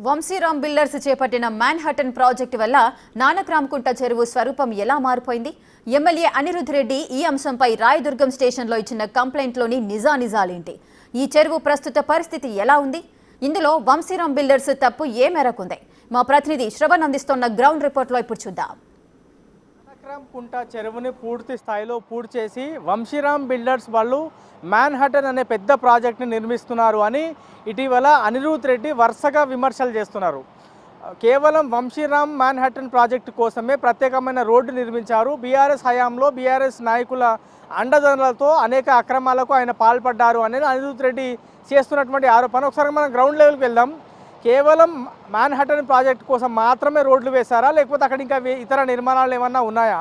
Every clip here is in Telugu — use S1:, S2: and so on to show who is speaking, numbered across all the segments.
S1: వంశీరామ్ బిల్డర్స్ చేపట్టిన మ్యాన్హటన్ ప్రాజెక్టు వల్ల నానక్రామ్కుంట చెరువు స్వరూపం ఎలా మారిపోయింది? ఎమ్మెల్యే అనిరుద్ రెడ్డి ఈ అంశంపై రాయదుర్గం స్టేషన్లో ఇచ్చిన కంప్లైంట్లోని నిజానిజాలేంటి? ఈ చెరువు ప్రస్తుత పరిస్థితి ఎలా ఉంది? ఇందులో వంశీరామ్ బిల్డర్స్ తప్పు ఏ మేరకు ఉంది? మా ప్రతినిధి శ్రవణ్ అందిస్తున్న గ్రౌండ్ రిపోర్ట్లో ఇప్పుడు చూద్దాం.
S2: నానక్రామ్కుంట చెరువుని పూర్తి స్థాయిలో పూర్తి చేసి వంశీరామ్ బిల్డర్స్ వాళ్ళు మ్యాన్హటన్ అనే పెద్ద ప్రాజెక్ట్ని నిర్మిస్తున్నారు అని ఇటీవల అనిరుద్ రెడ్డి వరుసగా విమర్శలు చేస్తున్నారు. కేవలం వంశీరామ్ మ్యాన్హటన్ ప్రాజెక్టు కోసమే ప్రత్యేకమైన రోడ్డు నిర్మించారు. బీఆర్ఎస్ హయాంలో బీఆర్ఎస్ నాయకుల అండదండలతో అనేక అక్రమాలకు ఆయన పాల్పడ్డారు అనేది అనిరుద్ రెడ్డి చేస్తున్నటువంటి ఆరోపణ. ఒకసారి మనం గ్రౌండ్ లెవెల్కి వెళ్దాం. కేవలం మ్యాన్హటన్ ప్రాజెక్ట్ కోసం మాత్రమే రోడ్లు వేశారా, లేకపోతే అక్కడ ఇంకా ఇతర నిర్మాణాలు ఏమన్నా ఉన్నాయా?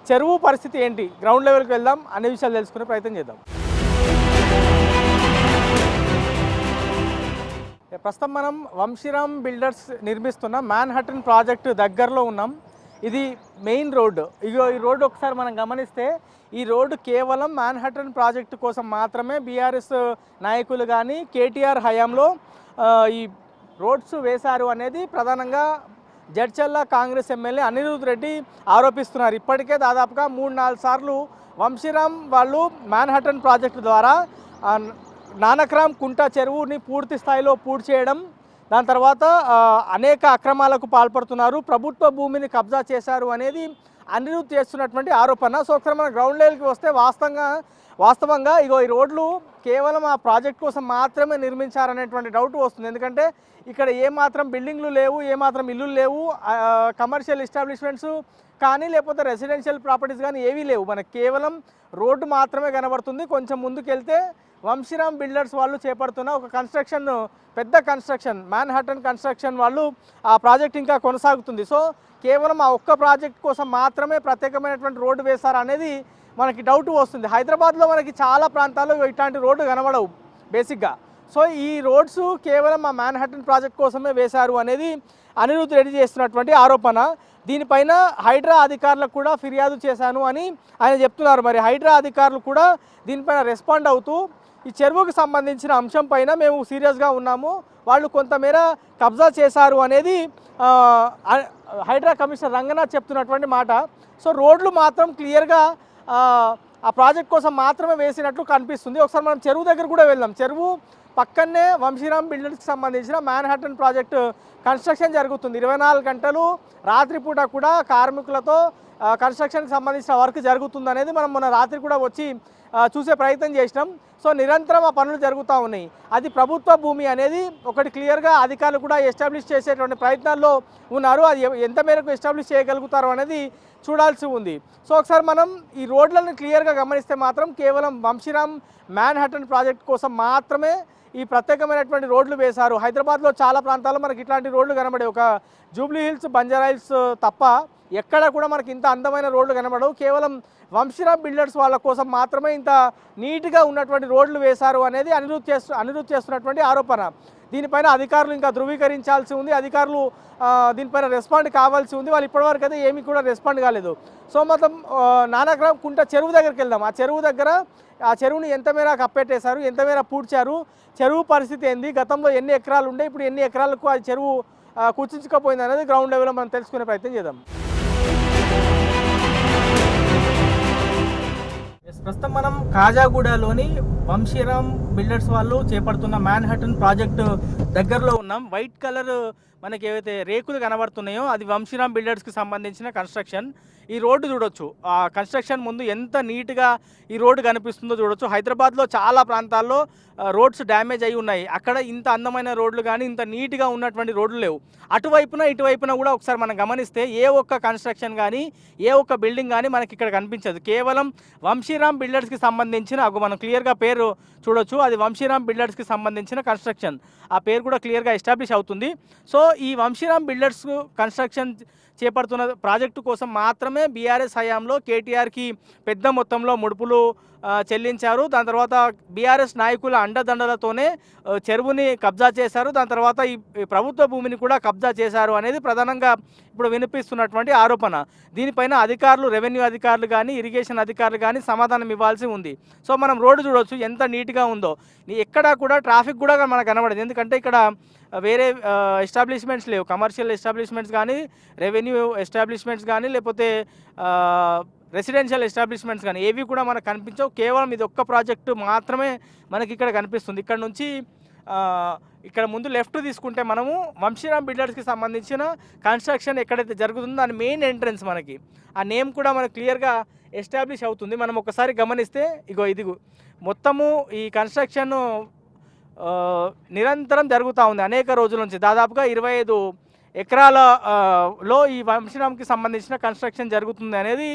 S2: చెరువు పరిస్థితి ఏంటి? గ్రౌండ్ లెవెల్కి వెళ్దాం, అన్ని విషయాలు తెలుసుకునే ప్రయత్నం చేద్దాం. ప్రస్తుతం మనం వంశీరామ్ బిల్డర్స్ నిర్మిస్తున్న మ్యాన్హటన్ ప్రాజెక్టు దగ్గరలో ఉన్నాం. ఇది మెయిన్ రోడ్డు. ఇగో ఈ రోడ్డు ఒకసారి మనం గమనిస్తే ఈ రోడ్డు కేవలం మ్యాన్హటన్ ప్రాజెక్టు కోసం మాత్రమే బీఆర్ఎస్ నాయకులు కానీ కేటీఆర్ హయాంలో ఈ రోడ్స్ వేశారు అనేది ప్రధానంగా జడ్చర్ల కాంగ్రెస్ ఎమ్మెల్యే అనిరుద్ రెడ్డి ఆరోపిస్తున్నారు. ఇప్పటికే దాదాపుగా 3-4 సార్లు వంశీరామ్ వాళ్ళు మ్యాన్హటన్ ప్రాజెక్టు ద్వారా నానక్రామ్కుంట చెరువుని పూర్తి స్థాయిలో పూర్తి చేయడం, దాని తర్వాత అనేక అక్రమాలకు పాల్పడుతున్నారు, ప్రభుత్వ భూమిని కబ్జా చేశారు అనేది అనిరుద్ చేస్తున్నటువంటి ఆరోపణ. సో ఒకసారి మన గ్రౌండ్ లెవెల్కి వస్తే వాస్తవంగా ఇగో ఈ రోడ్లు కేవలం ఆ ప్రాజెక్ట్ కోసం మాత్రమే నిర్మించారనేటువంటి డౌట్ వస్తుంది. ఎందుకంటే ఇక్కడ ఏమాత్రం బిల్డింగ్లు లేవు, ఏమాత్రం ఇల్లులు లేవు, కమర్షియల్ ఎస్టాబ్లిష్మెంట్స్ కానీ లేకపోతే రెసిడెన్షియల్ ప్రాపర్టీస్ కానీ ఏవీ లేవు. మనకు కేవలం రోడ్డు మాత్రమే కనబడుతుంది. కొంచెం ముందుకెళ్తే వంశీరామ్ బిల్డర్స్ వాళ్ళు చేపడుతున్న ఒక కన్స్ట్రక్షన్, పెద్ద కన్స్ట్రక్షన్ మ్యాన్హటన్ కన్స్ట్రక్షన్ వాళ్ళు ఆ ప్రాజెక్ట్ ఇంకా కొనసాగుతుంది. సో కేవలం ఆ ఒక్క ప్రాజెక్ట్ కోసం మాత్రమే ప్రత్యేకమైనటువంటి రోడ్డు వేశారు అనేది మనకి డౌట్ వస్తుంది. హైదరాబాద్లో మనకి చాలా ప్రాంతాల్లో ఇట్లాంటి రోడ్డు కనబడవు బేసిక్గా. సో ఈ రోడ్స్ కేవలం ఆ మ్యాన్హటన్ ప్రాజెక్ట్ కోసమే వేశారు అనేది అనిరుద్ రెడ్డి చేస్తున్నటువంటి ఆరోపణ. దీనిపైన హైడ్రా అధికారులకు కూడా ఫిర్యాదు చేశాను అని ఆయన చెప్తున్నారు. మరి హైడ్రా అధికారులు కూడా దీనిపైన రెస్పాండ్ అవుతూ ఈ చెరువుకు సంబంధించిన అంశం పైన మేము సీరియస్గా ఉన్నాము, వాళ్ళు కొంతమేర కబ్జా చేశారు అనేది హైడ్రా కమిషనర్ రంగనాథ్ చెప్తున్నటువంటి మాట. సో రోడ్లు మాత్రం క్లియర్గా ఆ ప్రాజెక్ట్ కోసం మాత్రమే వేసినట్లు కనిపిస్తుంది. ఒకసారి మనం చెరువు దగ్గర కూడా వెళ్దాం. చెరువు పక్కనే వంశీరామ్ బిల్డర్స్కి సంబంధించిన మ్యాన్హటన్ ప్రాజెక్టు కన్స్ట్రక్షన్ జరుగుతుంది. 24 గంటలు రాత్రిపూట కూడా కార్మికులతో కన్స్ట్రక్షన్కి సంబంధించిన వర్క్ జరుగుతుంది అనేది మనం మొన్న రాత్రి కూడా వచ్చి చూసే ప్రయత్నం చేసినాం. సో నిరంతరం ఆ పనులు జరుగుతూ ఉన్నాయి. అది ప్రభుత్వ భూమి అనేది ఒకటి క్లియర్గా అధికారులు కూడా ఎస్టాబ్లిష్ చేసేటువంటి ప్రయత్నాల్లో ఉన్నారు. అది ఎంత మేరకు ఎస్టాబ్లిష్ చేయగలుగుతారో అనేది చూడాల్సి ఉంది. సో ఒకసారి మనం ఈ రోడ్లను క్లియర్గా గమనిస్తే మాత్రం కేవలం వంశీరామ్ మ్యాన్హటన్ ప్రాజెక్ట్ కోసం మాత్రమే ఈ ప్రత్యేకమైనటువంటి రోడ్లు వేశారు. హైదరాబాద్లో చాలా ప్రాంతాల్లో మనకి ఇట్లాంటి రోడ్లు కనబడే, ఒక జూబ్లీ హిల్స్, బంజారా హిల్స్ తప్ప ఎక్కడ కూడా మనకి ఇంత అందమైన రోడ్లు కనబడవు. కేవలం వంశీరామ్ బిల్డర్స్ వాళ్ళ కోసం మాత్రమే ఇంత నీట్గా ఉన్నటువంటి రోడ్లు వేశారు అనేది అనిరుద్ చేస్తున్నటువంటి ఆరోపణ. దీనిపైన అధికారులు ఇంకా ధృవీకరించాల్సి ఉంది. అధికారులు దీనిపైన రెస్పాండ్ కావాల్సి ఉంది. వాళ్ళు ఇప్పటివరకు అయితే ఏమీ కూడా రెస్పాండ్ కాలేదు. సో మొత్తం నానక్రామ్కుంట చెరువు దగ్గరికి వెళ్దాం. ఆ చెరువు దగ్గర ఆ చెరువుని ఎంత మేర కప్పెట్టేశారు, ఎంత మేర పూడ్చారు, చెరువు పరిస్థితి ఏంది, గతంలో ఎన్ని ఎకరాలు ఉండే, ఇప్పుడు ఎన్ని ఎకరాలకు ఆ చెరువు కుచించుకపోయింది అనేది గ్రౌండ్ లెవెల్లో మనం తెలుసుకునే ప్రయత్నం చేద్దాం. ప్రస్తుతం మనం కాజాగూడలోని వంశీరామ్ బిల్డర్స్ వాళ్ళు చేపడుతున్న మ్యాన్హటన్ ప్రాజెక్టు దగ్గరలో ఉన్నాం. వైట్ కలర్ మనకి ఏవైతే రేకులు కనబడుతున్నాయో అది వంశీరామ్ బిల్డర్స్కి సంబంధించిన కన్స్ట్రక్షన్. ఈ రోడ్డు చూడొచ్చు, ఆ కన్స్ట్రక్షన్ ముందు ఎంత నీట్గా ఈ రోడ్డు కనిపిస్తుందో చూడొచ్చు. హైదరాబాద్లో చాలా ప్రాంతాల్లో రోడ్స్ డ్యామేజ్ అయి ఉన్నాయి. అక్కడ ఇంత అందమైన రోడ్లు కానీ ఇంత నీట్గా ఉన్నటువంటి రోడ్లు లేవు. అటువైపున ఇటువైపున కూడా ఒకసారి మనం గమనిస్తే ఏ ఒక్క కన్స్ట్రక్షన్ కానీ ఏ ఒక్క బిల్డింగ్ కానీ మనకి ఇక్కడ కనిపించదు. కేవలం వంశీరామ్ బిల్డర్స్కి సంబంధించిన మనం క్లియర్గా పేరు చూడొచ్చు, అది వంశీరామ్ బిల్డర్స్కి సంబంధించిన కన్స్ట్రక్షన్. ఆ పేరు కూడా క్లియర్గా ఎస్టాబ్లిష్ అవుతుంది. సో ఈ వంశీరామ్ బిల్డర్స్ కన్స్ట్రక్షన్ చేపడుతున్న ప్రాజెక్టు కోసం మాత్రమే బీఆర్ఎస్ హయాంలో కేటీఆర్కి పెద్ద మొత్తంలో ముడుపులు చెల్లించారు. దాని తర్వాత బీఆర్ఎస్ నాయకుల అండదండలతోనే చెరువుని కబ్జా చేశారు. దాని తర్వాత ఈ ప్రభుత్వ భూమిని కూడా కబ్జా చేశారు అనేది ప్రధానంగా ఇప్పుడు వినిపిస్తున్నటువంటి ఆరోపణ. దీనిపైన అధికారులు, రెవెన్యూ అధికారులు కానీ ఇరిగేషన్ అధికారులు కానీ సమాధానం ఇవ్వాల్సి ఉంది. సో మనం రోడ్డు చూడవచ్చు ఎంత నీట్గా ఉందో. ఎక్కడా కూడా ట్రాఫిక్ కూడా మనకు కనబడదు. ఎందుకంటే ఇక్కడ వేరే ఎస్టాబ్లిష్మెంట్స్ లేవు, కమర్షియల్ ఎస్టాబ్లిష్మెంట్స్ కానీ, రెవెన్యూ ఎస్టాబ్లిష్మెంట్స్ కానీ, లేకపోతే రెసిడెన్షియల్ ఎస్టాబ్లిష్మెంట్స్ కానీ ఏవి కూడా మనకు కనిపించవు. కేవలం ఇది ఒక్క ప్రాజెక్టు మాత్రమే మనకి ఇక్కడ కనిపిస్తుంది. ఇక్కడ నుంచి ఇక్కడ ముందు లెఫ్ట్ తీసుకుంటే మనము వంశీరామ్ బిల్డర్స్కి సంబంధించిన కన్స్ట్రక్షన్ ఎక్కడైతే జరుగుతుందో దాని మెయిన్ ఎంట్రన్స్ మనకి ఆ నేమ్ కూడా మనకు క్లియర్గా ఎస్టాబ్లిష్ అవుతుంది. మనం ఒకసారి గమనిస్తే ఇది మొత్తము ఈ కన్స్ట్రక్షన్ నిరంతరం జరుగుతూ ఉంది అనేక రోజుల నుంచి. దాదాపుగా 25 ఎకరాలలో ఈ వంశీరామ్కి సంబంధించిన కన్స్ట్రక్షన్ జరుగుతుంది అనేది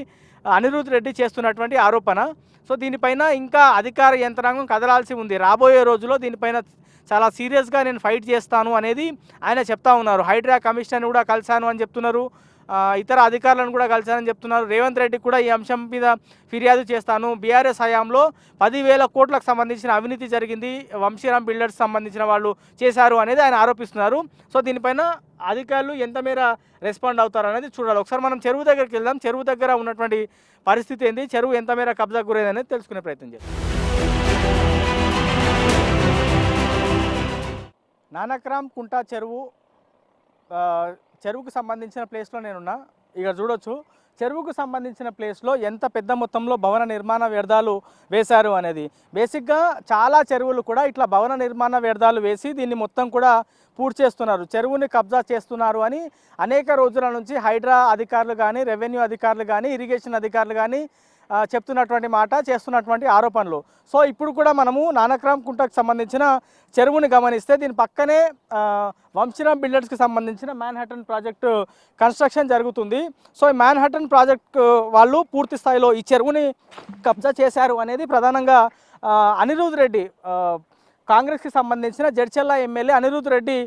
S2: అనిరుద్ రెడ్డి చేస్తున్నటువంటి ఆరోపణ. సో దీనిపైన ఇంకా అధికార యంత్రాంగం కదలాల్సి ఉంది. రాబోయే రోజుల్లో దీనిపైన చాలా సీరియస్గా నేను ఫైట్ చేస్తాను అనేది ఆయన చెప్తా ఉన్నారు. హైడ్రా కమిషన్ కూడా కలిశాను అని చెప్తున్నారు, ఇతర అధికారులను కూడా కలిశానని చెప్తున్నారు. రేవంత్ రెడ్డి కూడా ఈ అంశం మీద ఫిర్యాదు చేస్తాను, బీఆర్ఎస్ హయాంలో 10,000 కోట్లకు సంబంధించిన అవినీతి జరిగింది, వంశీరామ్ బిల్డర్స్ సంబంధించిన వాళ్ళు చేశారు అనేది ఆయన ఆరోపిస్తున్నారు. సో దీనిపైన అధికారులు ఎంత మేర రెస్పాండ్ అవుతారు అనేది చూడాలి. ఒకసారి మనం చెరువు దగ్గరికి వెళ్దాం. చెరువు దగ్గర ఉన్నటువంటి పరిస్థితి ఏంది, చెరువు ఎంత మేర కబ్జా గురైంది అనేది తెలుసుకునే ప్రయత్నం చేద్దాం. నానక్రామ్ కుంట చెరువుకు సంబంధించిన ప్లేస్లో నేనున్నా. ఇక్కడ చూడొచ్చు చెరువుకు సంబంధించిన ప్లేస్లో ఎంత పెద్ద మొత్తంలో భవన నిర్మాణ వ్యర్థాలు వేశారు అనేది. బేసిక్గా చాలా చెరువులు కూడా ఇట్లా భవన నిర్మాణ వ్యర్థాలు వేసి దీన్ని మొత్తం కూడా పూర్తి చేస్తున్నారు, చెరువుని కబ్జా చేస్తున్నారు అని అనేక రోజుల నుంచి హైడ్రా అధికారులు కానీ, రెవెన్యూ అధికారులు కానీ, ఇరిగేషన్ అధికారులు కానీ చెప్తున్నటువంటి మాట, చేస్తున్నటువంటి ఆరోపణలు. సో ఇప్పుడు కూడా మనము నానక్రామ్ కుంటకు సంబంధించిన చెరువుని గమనిస్తే దీని పక్కనే వంశీరామ్ బిల్డర్స్కి సంబంధించిన మ్యాన్హాటన్ ప్రాజెక్టు కన్స్ట్రక్షన్ జరుగుతుంది. సో ఈ మ్యాన్హాటన్ ప్రాజెక్ట్ వాళ్ళు పూర్తి స్థాయిలో ఈ చెరువుని కబ్జా చేశారు అనేది ప్రధానంగా అనిరుద్ రెడ్డి, కాంగ్రెస్కి సంబంధించిన జడ్చర్ల ఎమ్మెల్యే అనిరుద్ రెడ్డి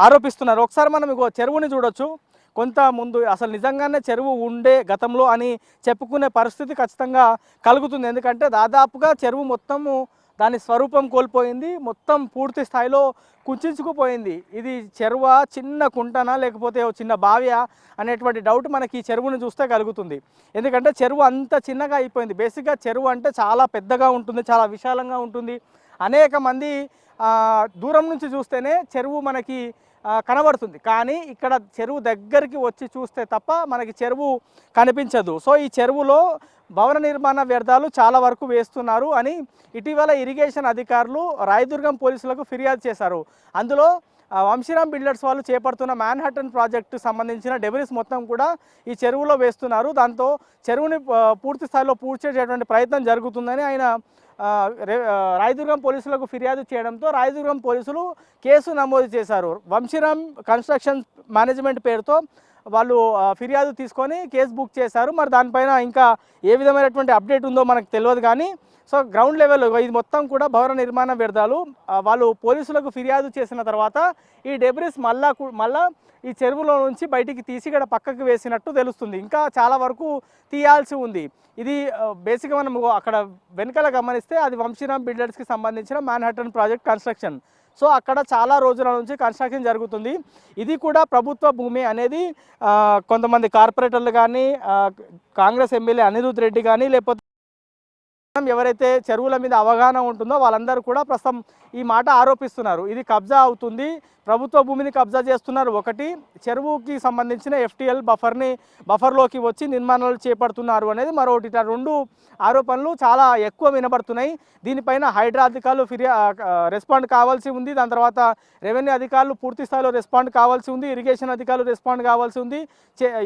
S2: ఆరోపిస్తున్నారు. ఒకసారి మనం చెరువుని చూడొచ్చు. కొంత ముందు అసలు నిజంగానే చెరువు ఉండే గతంలో అని చెప్పుకునే పరిస్థితి ఖచ్చితంగా కలుగుతుంది. ఎందుకంటే దాదాపుగా చెరువు మొత్తము దాని స్వరూపం కోల్పోయింది, మొత్తం పూర్తి స్థాయిలో కుంచుకుపోయింది. ఇది చెరువ, చిన్న కుంటనా లేకపోతే చిన్న బావియా అనేటువంటి డౌట్ మనకి ఈ చెరువుని చూస్తే కలుగుతుంది. ఎందుకంటే చెరువు అంత చిన్నగా అయిపోయింది. బేసిక్గా చెరువు అంటే చాలా పెద్దగా ఉంటుంది, చాలా విశాలంగా ఉంటుంది. అనేక మంది దూరం నుంచి చూస్తేనే చెరువు మనకి కనబడుతుంది, కానీ ఇక్కడ చెరువు దగ్గరికి వచ్చి చూస్తే తప్ప మనకి చెరువు కనిపించదు. సో ఈ చెరువులో భవన నిర్మాణ వ్యర్థాలు చాలా వరకు వేస్తున్నారు అని ఇటీవల ఇరిగేషన్ అధికారులు రాయదుర్గం పోలీసులకు ఫిర్యాదు చేశారు. అందులో వంశీరామ్ బిల్డర్స్ వాళ్ళు చేపడుతున్న మ్యాన్హాటన్ ప్రాజెక్టు సంబంధించిన డెబ్రిస్ మొత్తం కూడా ఈ చెరువులో వేస్తున్నారు. దాంతో చెరువుని పూర్తి స్థాయిలో పూర్తి చేసేటువంటి ప్రయత్నం జరుగుతుందని ఆయన రాయదుర్గం పోలీసులకు ఫిర్యాదు చేయడంతో రాయదుర్గం పోలీసులు కేసు నమోదు చేశారు. వంశీరామ్ కన్స్ట్రక్షన్ మేనేజ్మెంట్ పేరుతో వాళ్ళు ఫిర్యాదు తీసుకొని కేసు బుక్ చేశారు. మరి దానిపైన ఇంకా ఏ విధమైనటువంటి అప్డేట్ ఉందో మనకు తెలియదు. కానీ సో గ్రౌండ్ లెవెల్ ఇది మొత్తం కూడా భవన నిర్మాణ వ్యర్థాలు వాళ్ళు పోలీసులకు ఫిర్యాదు చేసిన తర్వాత ఈ డెబ్రిస్ మళ్ళా ఈ చెరువులో నుంచి బయటికి తీసి ఇక్కడ పక్కకు వేసినట్టు తెలుస్తుంది. ఇంకా చాలా వరకు తీయాల్సి ఉంది. ఇది బేసిక్గా మనం అక్కడ వెనకాల గమనిస్తే అది వంశీరామ్ బిల్డర్స్కి సంబంధించిన మ్యాన్హాటన్ ప్రాజెక్ట్ కన్స్ట్రక్షన్. సో అక్కడ చాలా రోజుల నుంచి కన్స్ట్రక్షన్ జరుగుతుంది. ఇది కూడా ప్రభుత్వ భూమి అనేది కొంతమంది కార్పొరేటర్లు కానీ, కాంగ్రెస్ ఎమ్మెల్యే అనిరుద్ రెడ్డి కానీ, లేకపోతే ఎవరైతే చెరువుల మీద అవగాహన ఉంటుందో వాళ్ళందరూ కూడా ప్రస్తుతం ఈ మాట ఆరోపిస్తున్నారు. ఇది కబ్జా అవుతుంది, ప్రభుత్వ భూమిని కబ్జా చేస్తున్నారు. ఒకటి, చెరువుకి సంబంధించిన FTL బఫర్లోకి వచ్చి నిర్మాణాలు చేపడుతున్నారు అనేది మరొకటి. రెండు ఆరోపణలు చాలా ఎక్కువ వినబడుతున్నాయి. దీనిపైన హైడ్రా అధికారులు రెస్పాండ్ కావాల్సి ఉంది. దాని తర్వాత రెవెన్యూ అధికారులు పూర్తి స్థాయిలో రెస్పాండ్ కావాల్సి ఉంది. ఇరిగేషన్ అధికారులు రెస్పాండ్ కావాల్సి ఉంది.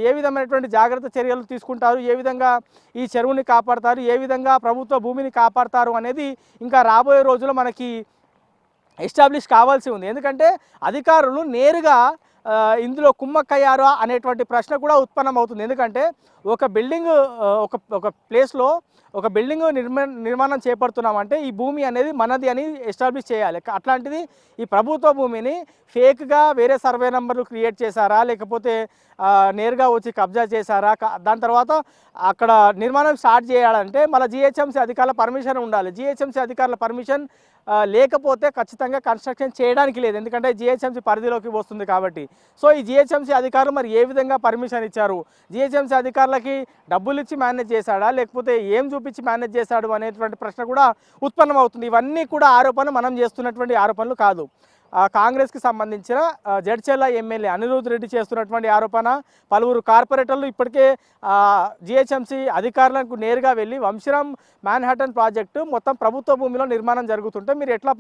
S2: ఏ విధమైనటువంటి జాగ్రత్త చర్యలు తీసుకుంటారు, ఏ విధంగా ఈ చెరువుని కాపాడతారు, ఏ విధంగా ప్రభుత్వ భూమిని కాపాడతారు అనేది ఇంకా రాబోయే రోజుల్లో మనకి ఎస్టాబ్లిష్ కావాల్సి ఉంది. ఎందుకంటే అధికారులు నేరుగా ఇందులో కుమ్మక్కయ్యారా అనేటువంటి ప్రశ్న కూడా ఉత్పన్నం అవుతుంది. ఎందుకంటే ఒక బిల్డింగ్ ఒక ప్లేస్లో ఒక బిల్డింగ్ నిర్మాణం చేపడుతున్నామంటే ఈ భూమి అనేది మనది అని ఎస్టాబ్లిష్ చేయాలి. అట్లాంటిది ఈ ప్రభుత్వ భూమిని ఫేక్గా వేరే సర్వే నెంబర్లు క్రియేట్ చేశారా, లేకపోతే నేరుగా వచ్చి కబ్జా చేశారా, దాని తర్వాత అక్కడ నిర్మాణం స్టార్ట్ చేయాలంటే మళ్ళీ GHMC అధికారుల పర్మిషన్ ఉండాలి. GHMC అధికారుల పర్మిషన్ లేకపోతే ఖచ్చితంగా కన్స్ట్రక్షన్ చేయడానికి లేదు, ఎందుకంటే GHMC పరిధిలోకి వస్తుంది కాబట్టి. సో ఈ GHMC అధికారులు మరి ఏ విధంగా పర్మిషన్ ఇచ్చారు, GHMC అధికారులకి డబ్బులు ఇచ్చి మేనేజ్ చేశాడా, లేకపోతే ఏం చూపించి మేనేజ్ చేశాడు అనేటువంటి ప్రశ్న కూడా ఉత్పన్నం అవుతుంది. ఇవన్నీ కూడా మనం చేస్తున్నటువంటి ఆరోపణలు కాదు. కాంగ్రెస్కి సంబంధించిన జడ్చెల్ల ఎమ్మెల్యే అనిరుద్ రెడ్డి చేస్తున్నటువంటి ఆరోపణ. పలువురు కార్పొరేటర్లు ఇప్పటికే జిహెచ్ఎంసీ అధికారులకు నేరుగా వెళ్ళి వంశీరామ్ మ్యాన్హాటన్ ప్రాజెక్టు మొత్తం ప్రభుత్వ భూమిలో నిర్మాణం జరుగుతుంటే మీరు ఎట్లా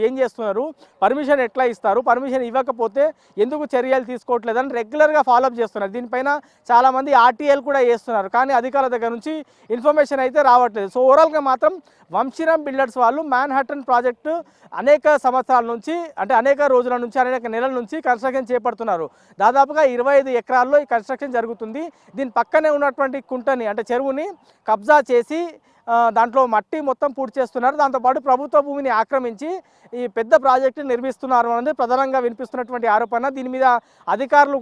S2: ఏం చేస్తున్నారు, పర్మిషన్ ఎట్లా ఇస్తారు, పర్మిషన్ ఇవ్వకపోతే ఎందుకు చర్యలు తీసుకోవట్లేదని రెగ్యులర్గా ఫాలోఅప్ చేస్తున్నారు. దీనిపైన చాలామంది ఆర్టీఐలు కూడా చేస్తున్నారు, కానీ అధికారుల దగ్గర నుంచి ఇన్ఫర్మేషన్ అయితే రావట్లేదు. సో ఓవరాల్గా మాత్రం వంశీరామ్ బిల్డర్స్ వాళ్ళు మ్యాన్హాటన్ ప్రాజెక్టు అనేక సంవత్సరాల నుంచి, అంటే అనేక రోజుల నుంచి, అనేక నెలల నుంచి కన్స్ట్రక్షన్ చేపడుతున్నారు. దాదాపుగా 25 ఎకరాల్లో ఈ కన్స్ట్రక్షన్ జరుగుతుంది. దీని పక్కనే ఉన్నటువంటి కుంటని, అంటే చెరువుని కబ్జా చేసి దాంట్లో మట్టి మొత్తం పూర్తి చేస్తున్నారు. దాంతోపాటు ప్రభుత్వ భూమిని ఆక్రమించి ఈ పెద్ద ప్రాజెక్టు నిర్మిస్తున్నారు అనేది ప్రధానంగా వినిపిస్తున్నటువంటి ఆరోపణ. దీని మీద అధికారులు,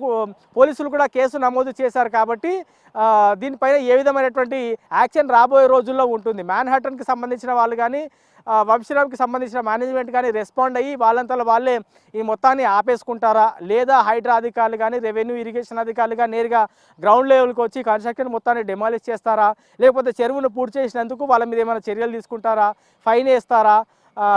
S2: పోలీసులు కూడా కేసు నమోదు చేశారు. కాబట్టి దీనిపైన ఏ విధమైనటువంటి యాక్షన్ రాబోయే రోజుల్లో ఉంటుంది. మ్యాన్హాటన్కి సంబంధించిన వాళ్ళు కానీ వంశీరామ్కి సంబంధించిన మేనేజ్మెంట్ కానీ రెస్పాండ్ అయ్యి వాళ్ళంతలో వాళ్ళే ఈ మొత్తాన్ని ఆపేసుకుంటారా, లేదా హైడ్రా అధికారులు కానీ రెవెన్యూ ఇరిగేషన్ అధికారులు కానీ నేరుగా గ్రౌండ్ లెవెల్కి వచ్చి కన్స్ట్రక్షన్ మొత్తాన్ని డెమాలిష్ చేస్తారా, లేకపోతే చెరువును పూర్తి చేసినందుకు వాళ్ళ మీద ఏమైనా చర్యలు తీసుకుంటారా, ఫైన్ వేస్తారా,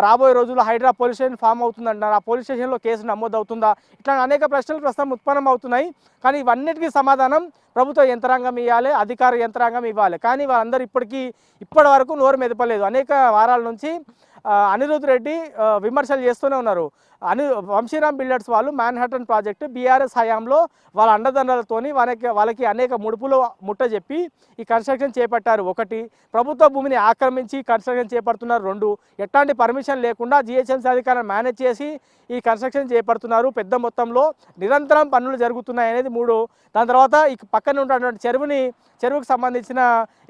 S2: రాబోయే రోజుల్లో హైడ్రా పోలీస్ స్టేషన్ ఫామ్ అవుతుందంటారు, ఆ పోలీస్ స్టేషన్లో కేసు నమోదు అవుతుందా, ఇట్లా అనేక ప్రశ్నలు ప్రస్తుతం ఉత్పన్నం అవుతున్నాయి. కానీ ఇవన్నిటికీ సమాధానం ప్రభుత్వ యంత్రాంగం ఇవ్వాలి, అధికార యంత్రాంగం ఇవ్వాలి. కానీ వాళ్ళందరూ ఇప్పటి వరకు నోరు మెదపలేదు. అనేక వారాల నుంచి అనిరుద్ రెడ్డి విమర్శలు చేస్తూనే ఉన్నారు. వంశీరామ్ బిల్డర్స్ వాళ్ళు మ్యాన్హాటన్ ప్రాజెక్టు బీఆర్ఎస్ హయాంలో వాళ్ళ అండదండలతోని వాళ్ళకి అనేక ముడుపులు ముట్టజెప్పి ఈ కన్స్ట్రక్షన్ చేపట్టారు. 1, ప్రభుత్వ భూమిని ఆక్రమించి కన్స్ట్రక్షన్ చేపడుతున్నారు. 2, ఎట్లాంటి పర్మిషన్ లేకుండా జిహెచ్ఎంసీ అధికారులను మేనేజ్ చేసి ఈ కన్స్ట్రక్షన్ చేపడుతున్నారు. పెద్ద మొత్తంలో నిరంతరం పనులు జరుగుతున్నాయి అనేది 3. దాని తర్వాత ఈ పక్కన ఉన్నటువంటి చెరువుకు సంబంధించిన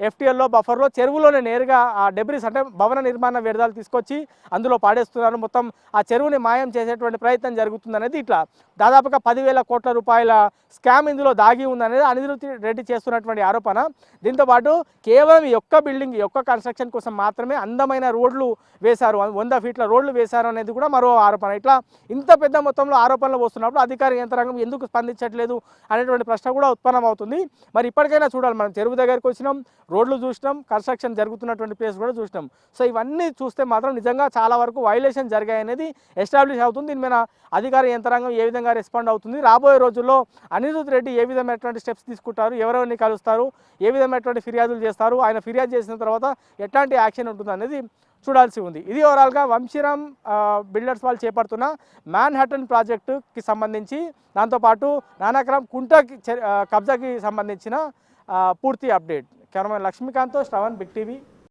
S2: ఎఫ్టీఎల్లో బఫర్లో చెరువులోనే నేరుగా ఆ డెబ్రిస్, అంటే భవన నిర్మాణ వ్యర్థాలు తీసుకొచ్చి అందులో పాడేస్తున్నారు. మొత్తం ఆ చెరువుని మాయం చేసేటువంటి ప్రయత్నం జరుగుతుందనేది ఇట్లా దాదాపుగా 10,000 కోట్ల రూపాయల స్కామ్ ఇందులో దాగి ఉందనేది అనిరుద్ రెడ్డి చేస్తున్నటువంటి ఆరోపణ. దీంతోపాటు కేవలం ఈ ఒక్క బిల్డింగ్, ఈ ఒక్క కన్స్ట్రక్షన్ కోసం మాత్రమే అందమైన రోడ్లు వేశారు, 100 ఫీట్ల రోడ్లు వేశారు అనేది కూడా మరో ఆరోపణ. ఇట్లా ఇంత పెద్ద మొత్తంలో ఆరోపణలు వస్తున్నప్పుడు అధికార యంత్రాంగం ఎందుకు స్పందించట్లేదు అనేటువంటి ప్రశ్న కూడా ఉత్పన్నం అవుతుంది. మరి ఇప్పటికైనా చూడాలి, మనం చెరువు దగ్గరికి వచ్చినాం, రోడ్లు చూసినాం, కన్స్ట్రక్షన్ జరుగుతున్నటువంటి ప్లేస్ కూడా చూసినాం. సో ఇవన్నీ చూస్తే మాత్రం నిజంగా చాలా వరకు వైలేషన్ జరిగాయనేది ఎస్టాబ్లిష్ అవుతుంది. దీని మీద అధికార యంత్రాంగం ఏ విధంగా రెస్పాండ్ అవుతుంది, రాబోయే రోజుల్లో అనిరుద్ రెడ్డి ఏ విధమైనటువంటి స్టెప్స్ తీసుకుంటారు, ఎవరెవరిని కలుస్తారు, ఏ విధమైనటువంటి ఫిర్యాదులు చేస్తారు, ఆయన ఫిర్యాదు చేసిన తర్వాత ఎట్లాంటి యాక్షన్ ఉంటుంది అనేది చూడాల్సి ఉంది. ఇది ఓవరాల్గా వంశీరామ్ బిల్డర్స్ వాళ్ళు చేపడుతున్న మ్యాన్హాటన్ ప్రాజెక్టుకి సంబంధించి, దాంతోపాటు నానాక్రామ్ కుంటకి కబ్జాకి సంబంధించిన పూర్తి అప్డేట్. కెమెరామెన్ లక్ష్మీకాంత్తో శ్రవణ్, బిగ్ టీవీ.